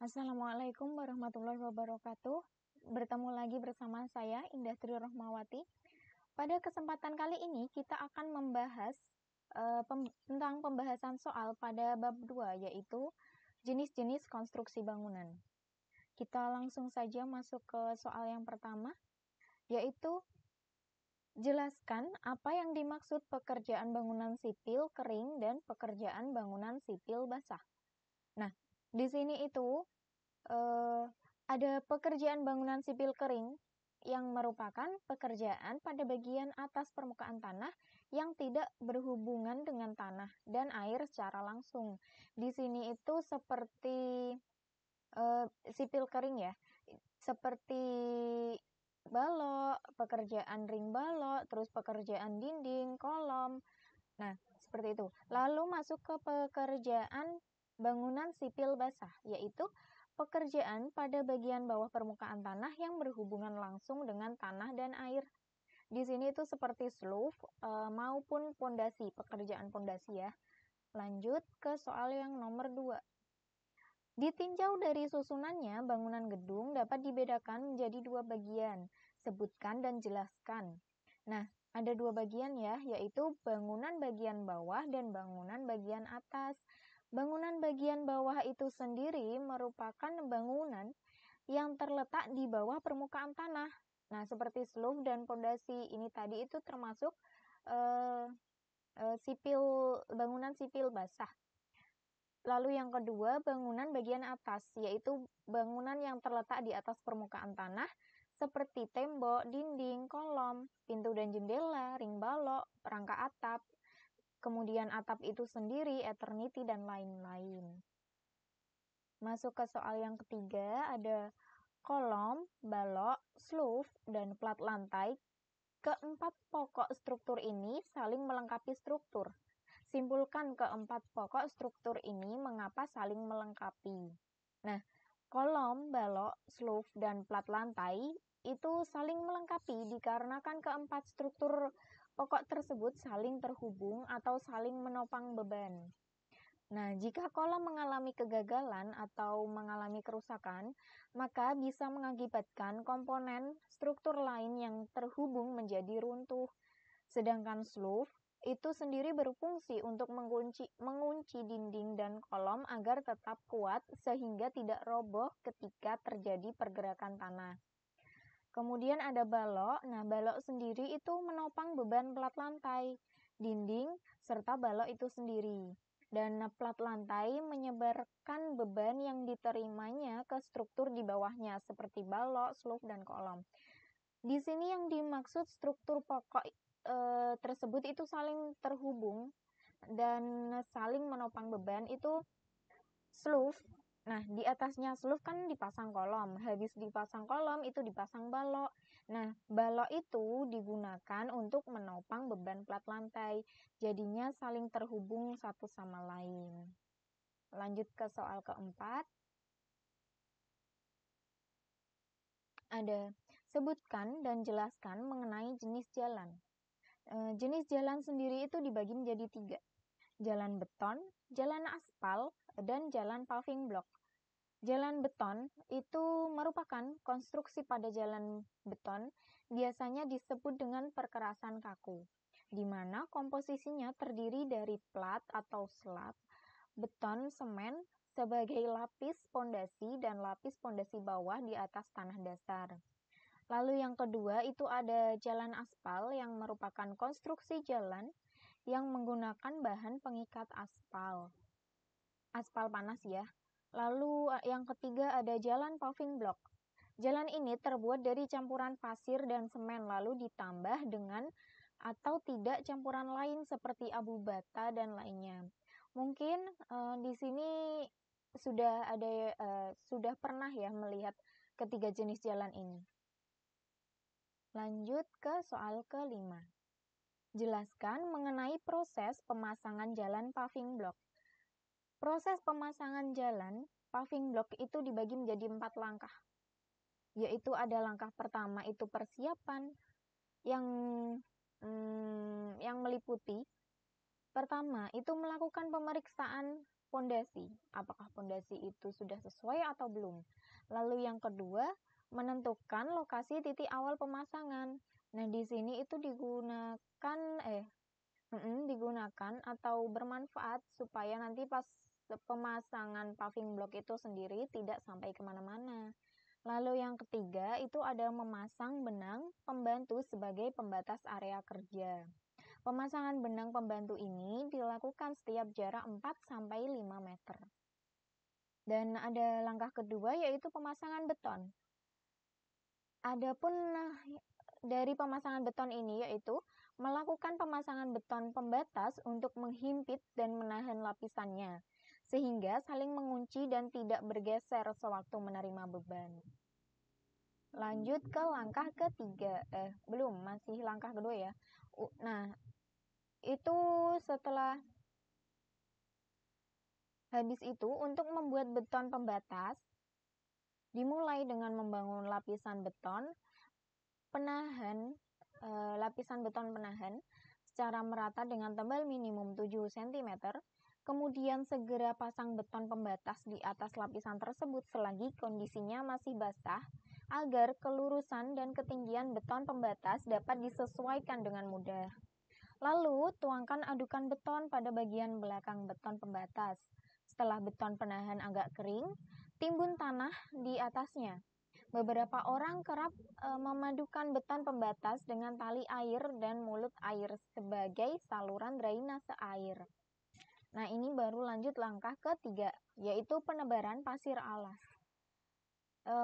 Assalamualaikum warahmatullahi wabarakatuh. Bertemu lagi bersama saya, Indah Tri Rohmawati. Pada kesempatan kali ini, kita akan membahas tentang pembahasan soal pada bab 2, yaitu jenis-jenis konstruksi bangunan. Kita langsung saja masuk ke soal yang pertama, yaitu jelaskan apa yang dimaksud pekerjaan bangunan sipil kering dan pekerjaan bangunan sipil basah. Nah, di sini itu ada pekerjaan bangunan sipil kering yang merupakan pekerjaan pada bagian atas permukaan tanah yang tidak berhubungan dengan tanah dan air secara langsung. Di sini itu seperti sipil kering ya, seperti balok, pekerjaan ring balok, terus pekerjaan dinding, kolom. Nah, seperti itu. Lalu masuk ke pekerjaan bangunan sipil basah, yaitu pekerjaan pada bagian bawah permukaan tanah yang berhubungan langsung dengan tanah dan air. Di sini itu seperti slope maupun pondasi, pekerjaan pondasi ya. Lanjut ke soal yang nomor 2. Ditinjau dari susunannya, bangunan gedung dapat dibedakan menjadi 2 bagian. Sebutkan dan jelaskan. Nah, ada 2 bagian ya, yaitu bangunan bagian bawah dan bangunan bagian atas. Bangunan bagian bawah itu sendiri merupakan bangunan yang terletak di bawah permukaan tanah. Nah, seperti slope dan pondasi ini tadi itu termasuk bangunan sipil basah. Lalu yang kedua, bangunan bagian atas, yaitu bangunan yang terletak di atas permukaan tanah, seperti tembok, dinding, kolom, pintu dan jendela, ring balok, rangka atap, kemudian atap itu sendiri, eternity, dan lain-lain. Masuk ke soal yang ketiga, ada kolom, balok, slope, dan plat lantai. Keempat pokok struktur ini saling melengkapi struktur. Simpulkan keempat pokok struktur ini mengapa saling melengkapi. Nah, kolom, balok, slope, dan plat lantai itu saling melengkapi dikarenakan keempat struktur pokok tersebut saling terhubung atau saling menopang beban. Nah, jika kolom mengalami kegagalan atau mengalami kerusakan, maka bisa mengakibatkan komponen struktur lain yang terhubung menjadi runtuh. Sedangkan slope itu sendiri berfungsi untuk mengunci dinding dan kolom agar tetap kuat sehingga tidak roboh ketika terjadi pergerakan tanah. Kemudian ada balok. Nah, balok sendiri itu menopang beban plat lantai, dinding, serta balok itu sendiri. Dan plat lantai menyebarkan beban yang diterimanya ke struktur di bawahnya seperti balok, slope, dan kolom. Di sini yang dimaksud struktur pokok tersebut itu saling terhubung dan saling menopang beban itu slope. Nah, di atasnya slope kan dipasang kolom. Habis dipasang kolom itu dipasang balok. Nah, balok itu digunakan untuk menopang beban plat lantai. Jadinya saling terhubung satu sama lain. Lanjut ke soal keempat. Ada sebutkan dan jelaskan mengenai jenis jalan. Jenis jalan sendiri itu dibagi menjadi 3. Jalan beton, jalan aspal, dan jalan paving block. Jalan beton itu merupakan konstruksi pada jalan beton, biasanya disebut dengan perkerasan kaku, di mana komposisinya terdiri dari plat atau slab, beton, semen, sebagai lapis pondasi dan lapis pondasi bawah di atas tanah dasar. Lalu yang kedua itu ada jalan aspal yang merupakan konstruksi jalan yang menggunakan bahan pengikat aspal. Aspal panas ya. Lalu yang ketiga ada jalan paving block. Jalan ini terbuat dari campuran pasir dan semen lalu ditambah dengan atau tidak campuran lain seperti abu bata dan lainnya. Mungkin di sini sudah pernah ya melihat ketiga jenis jalan ini. Lanjut ke soal kelima. Jelaskan mengenai proses pemasangan jalan paving block. Proses pemasangan jalan paving block itu dibagi menjadi 4 langkah. Yaitu ada langkah pertama itu persiapan yang meliputi Pertama, itu melakukan pemeriksaan pondasi. Apakah pondasi itu sudah sesuai atau belum? Lalu yang kedua, menentukan lokasi titik awal pemasangan. Nah, di sini itu digunakan atau bermanfaat supaya nanti pas pemasangan paving block itu sendiri tidak sampai kemana-mana. Lalu yang ketiga itu ada memasang benang pembantu sebagai pembatas area kerja. Pemasangan benang pembantu ini dilakukan setiap jarak 4-5 meter. Dan ada langkah kedua yaitu pemasangan beton. Adapun dari pemasangan beton ini yaitu melakukan pemasangan beton pembatas untuk menghimpit dan menahan lapisannya, sehingga saling mengunci dan tidak bergeser sewaktu menerima beban. Lanjut ke langkah ketiga. Belum, masih langkah kedua ya. Nah, itu setelah habis itu untuk membuat beton pembatas, dimulai dengan membangun lapisan beton penahan secara merata dengan tebal minimum 7 cm, kemudian segera pasang beton pembatas di atas lapisan tersebut selagi kondisinya masih basah, agar kelurusan dan ketinggian beton pembatas dapat disesuaikan dengan mudah. Lalu, tuangkan adukan beton pada bagian belakang beton pembatas. Setelah beton penahan agak kering, timbun tanah di atasnya. Beberapa orang kerap memadukan beton pembatas dengan tali air dan mulut air sebagai saluran drainase air. Nah, ini baru lanjut langkah ketiga, yaitu penebaran pasir alas.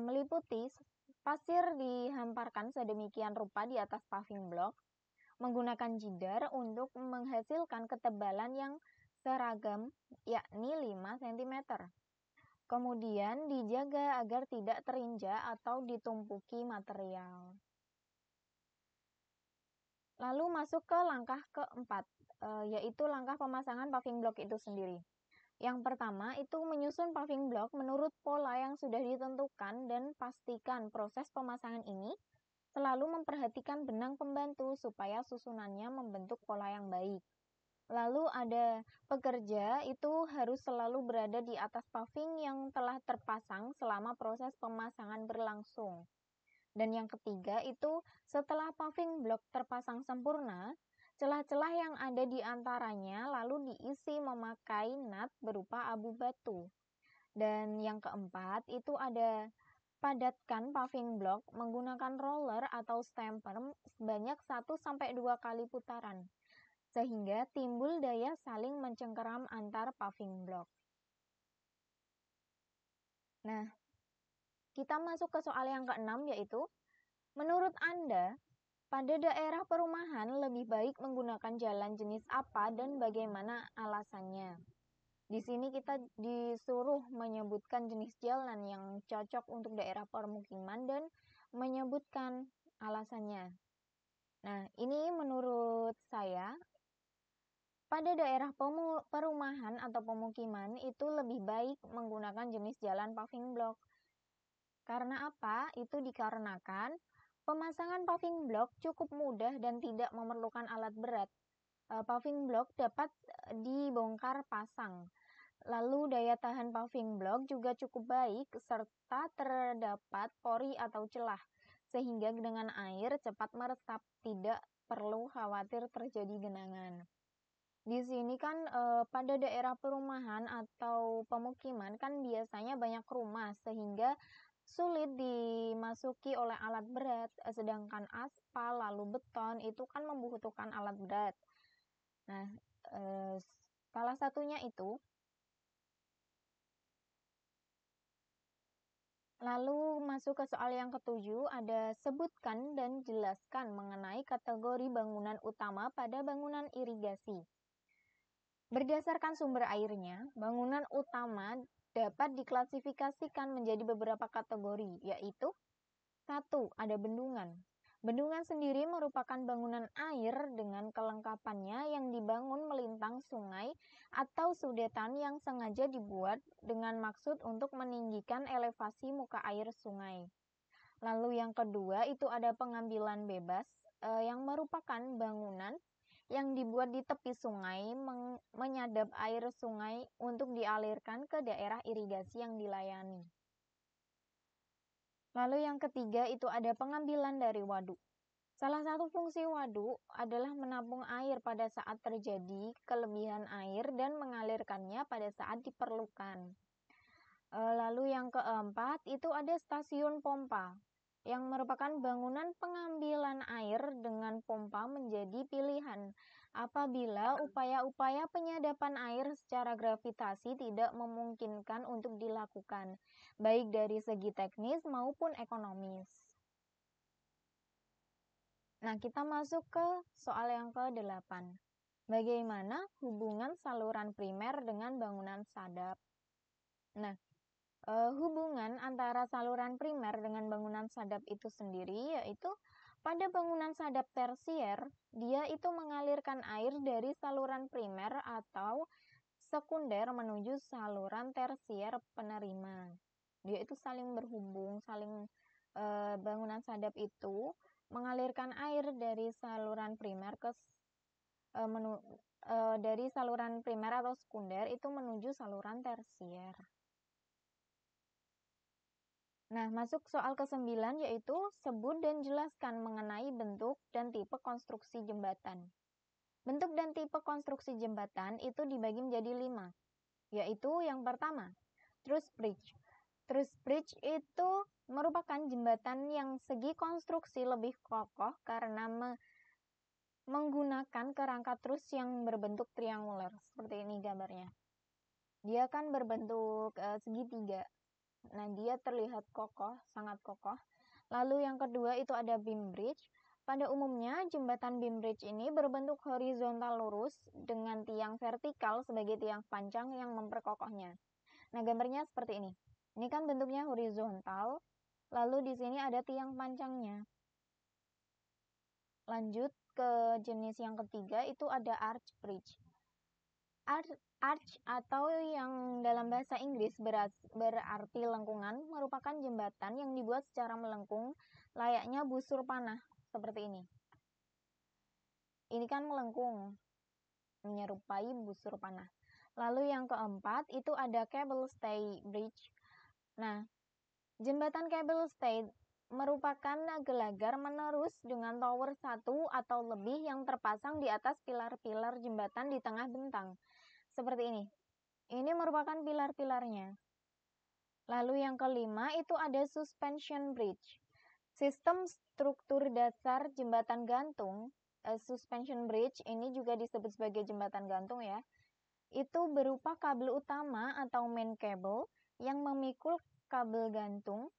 Meliputi pasir dihamparkan sedemikian rupa di atas paving block, menggunakan jidar untuk menghasilkan ketebalan yang seragam, yakni 5 cm. Kemudian dijaga agar tidak terinjak atau ditumpuki material. Lalu masuk ke langkah keempat, yaitu langkah pemasangan paving block itu sendiri. Yang pertama itu menyusun paving block menurut pola yang sudah ditentukan dan pastikan proses pemasangan ini selalu memperhatikan benang pembantu supaya susunannya membentuk pola yang baik. Lalu ada pekerja itu harus selalu berada di atas paving yang telah terpasang selama proses pemasangan berlangsung. Dan yang ketiga itu setelah paving block terpasang sempurna, celah-celah yang ada di antaranya lalu diisi memakai nut berupa abu batu. Dan yang keempat itu ada padatkan paving block menggunakan roller atau stamper sebanyak 1-2 kali putaran, sehingga timbul daya saling mencengkeram antar paving block. Nah, kita masuk ke soal yang keenam yaitu, menurut Anda, pada daerah perumahan lebih baik menggunakan jalan jenis apa dan bagaimana alasannya? Di sini kita disuruh menyebutkan jenis jalan yang cocok untuk daerah permukiman dan menyebutkan alasannya. Nah, ini menurut saya, pada daerah perumahan atau pemukiman itu lebih baik menggunakan jenis jalan paving block. Karena apa? Itu dikarenakan pemasangan paving block cukup mudah dan tidak memerlukan alat berat. Paving block dapat dibongkar pasang. Lalu daya tahan paving block juga cukup baik serta terdapat pori atau celah sehingga dengan air cepat meresap, tidak perlu khawatir terjadi genangan. Di sini kan pada daerah perumahan atau pemukiman kan biasanya banyak rumah sehingga sulit dimasuki oleh alat berat, sedangkan aspal lalu beton itu kan membutuhkan alat berat. Nah, salah satunya itu. Lalu masuk ke soal yang ketujuh, ada sebutkan dan jelaskan mengenai kategori bangunan utama pada bangunan irigasi. Berdasarkan sumber airnya, bangunan utama dapat diklasifikasikan menjadi beberapa kategori, yaitu 1. Ada bendungan. Bendungan sendiri merupakan bangunan air dengan kelengkapannya yang dibangun melintang sungai atau sudetan yang sengaja dibuat dengan maksud untuk meninggikan elevasi muka air sungai. Lalu yang kedua itu ada pengambilan bebas yang merupakan bangunan yang dibuat di tepi sungai menyadap air sungai untuk dialirkan ke daerah irigasi yang dilayani. Lalu yang ketiga itu ada pengambilan dari waduk. Salah satu fungsi waduk adalah menampung air pada saat terjadi kelebihan air dan mengalirkannya pada saat diperlukan. Lalu yang keempat itu ada stasiun pompa, yang merupakan bangunan pengambilan air dengan pompa menjadi pilihan apabila upaya-upaya penyadapan air secara gravitasi tidak memungkinkan untuk dilakukan, baik dari segi teknis maupun ekonomis. Nah, kita masuk ke soal yang ke-8. Bagaimana hubungan saluran primer dengan bangunan sadap? Nah, hubungan antara saluran primer dengan bangunan sadap itu sendiri yaitu pada bangunan sadap tersier, dia itu mengalirkan air dari saluran primer atau sekunder menuju saluran tersier penerima. Dia itu saling berhubung, bangunan sadap itu mengalirkan air dari saluran primer ke dari saluran primer atau sekunder itu menuju saluran tersier. Nah, masuk soal ke-9 yaitu sebut dan jelaskan mengenai bentuk dan tipe konstruksi jembatan. Bentuk dan tipe konstruksi jembatan itu dibagi menjadi 5, yaitu yang pertama, truss bridge. Truss bridge itu merupakan jembatan yang segi konstruksi lebih kokoh karena menggunakan kerangka trus yang berbentuk triangular. Seperti ini gambarnya. Dia kan berbentuk segitiga. Nah, dia terlihat kokoh, sangat kokoh. Lalu yang kedua itu ada beam bridge. Pada umumnya, jembatan beam bridge ini berbentuk horizontal lurus dengan tiang vertikal sebagai tiang panjang yang memperkokohnya. Nah, gambarnya seperti ini. Ini kan bentuknya horizontal, lalu di sini ada tiang panjangnya. Lanjut ke jenis yang ketiga, itu ada arch bridge. Arch atau yang dalam bahasa Inggris berarti lengkungan, merupakan jembatan yang dibuat secara melengkung, layaknya busur panah, seperti ini. Ini kan melengkung, menyerupai busur panah. Lalu yang keempat, itu ada cable stay bridge. Nah, jembatan cable stay merupakan gelagar menerus dengan tower satu atau lebih yang terpasang di atas pilar-pilar jembatan di tengah bentang. Seperti ini. Ini merupakan pilar-pilarnya. Lalu yang kelima itu ada suspension bridge. Sistem struktur dasar jembatan gantung, suspension bridge ini juga disebut sebagai jembatan gantung ya. Itu berupa kabel utama atau main cable yang memikul kabel gantung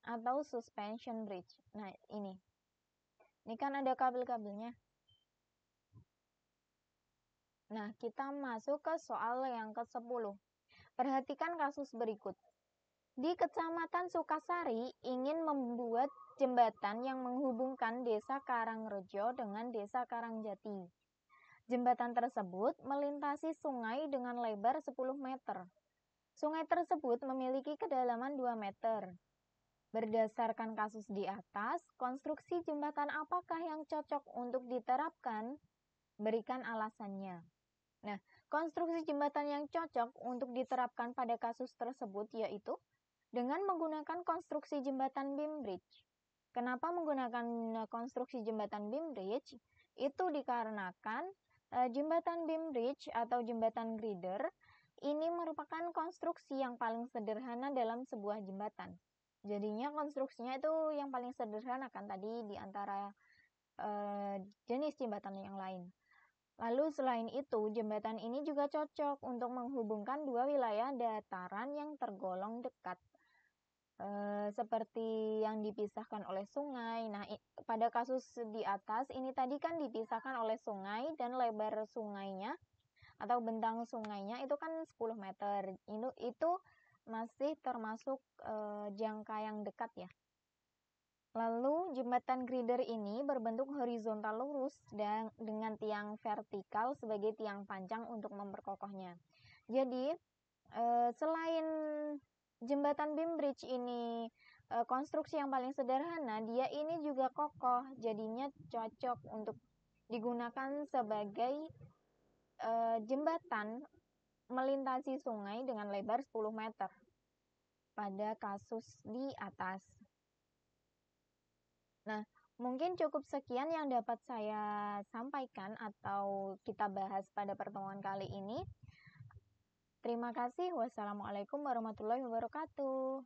atau suspension bridge. Nah, ini. Ini kan ada kabel-kabelnya. Nah, kita masuk ke soal yang ke-10. Perhatikan kasus berikut. Di Kecamatan Sukasari ingin membuat jembatan yang menghubungkan Desa Karangrejo dengan Desa Karangjati. Jembatan tersebut melintasi sungai dengan lebar 10 meter. Sungai tersebut memiliki kedalaman 2 meter. Berdasarkan kasus di atas, konstruksi jembatan apakah yang cocok untuk diterapkan? Berikan alasannya. Nah, konstruksi jembatan yang cocok untuk diterapkan pada kasus tersebut yaitu dengan menggunakan konstruksi jembatan beam bridge. Kenapa menggunakan konstruksi jembatan beam bridge? Itu dikarenakan jembatan beam bridge atau jembatan grider ini merupakan konstruksi yang paling sederhana dalam sebuah jembatan. Jadinya konstruksinya itu yang paling sederhana kan tadi di antara jenis jembatan yang lain. Lalu selain itu, jembatan ini juga cocok untuk menghubungkan dua wilayah dataran yang tergolong dekat. Seperti yang dipisahkan oleh sungai. Nah, pada kasus di atas ini tadi kan dipisahkan oleh sungai dan lebar sungainya atau bentang sungainya itu kan 10 meter. Itu masih termasuk jangka yang dekat ya. Lalu jembatan grider ini berbentuk horizontal lurus dan dengan tiang vertikal sebagai tiang panjang untuk memperkokohnya. Jadi selain jembatan beam bridge ini konstruksi yang paling sederhana, dia ini juga kokoh, jadinya cocok untuk digunakan sebagai jembatan melintasi sungai dengan lebar 10 meter pada kasus di atas. Nah, mungkin cukup sekian yang dapat saya sampaikan atau kita bahas pada pertemuan kali ini. Terima kasih. Wassalamualaikum warahmatullahi wabarakatuh.